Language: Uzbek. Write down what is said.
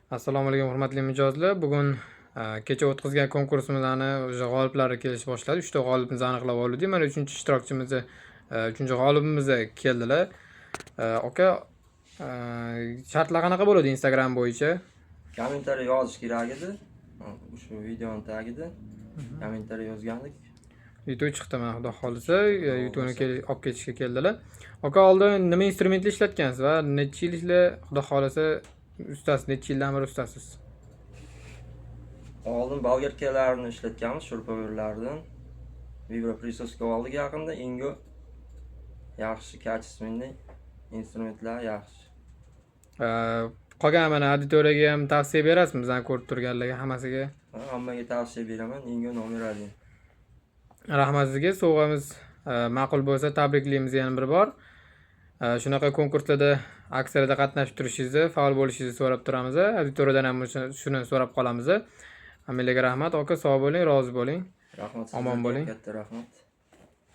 Assalomu alaykum hurmatli mijozlar. Bugun kecha o'tkazgan konkursimizning o'sha g'oliblari kelish boshladi. 3 ta g'olibimizni aniqlab oldik. Mana 3-chi ishtirokchimiz, 3-chi g'olibimiz keldilar. Aka, shartlar qanaqa bo'ladi Instagram bo'yicha? Kommentariy yozish kerak edi. Ushbu videoning tagida kommentariy yozgandik. YouTube chiqdi, mana xudo xolisa, YouTube'ni olib ketishga keldilar. Aka, oldin nima instrumentlar ishlatgansiz va necha yilliklar xudo xolisa ustasiz, necha yildan beri ustasiz? Oldin bolgarkalarini ishlatganmiz, shurpaverlardan. Vibroprisovka oldik yaqinda, Ingo. Yaxshi, kачественный instrumentlar yaxshi. Qolgan mana auditoriyaga ham tavsiya berasizmi, bizani ko'rib turganlarga hammasiga? Hammaga tavsiya beraman, Ingo nomer oling. Rahmat sizga. Sovg'amiz ma'qul bo'lsa tabriklaymiz yana bir bor. Shunaqa konkurslarda, aksiyada qatnashib turishingizni, faol bo'lishingizni so'rab turamiz. Auditoriyadan ham shuni so'rab qolamiz. Hammalarga rahmat. Aka, sog' bo'ling, rozi bo'ling. Rahmat. Omon bo'ling. Katta rahmat.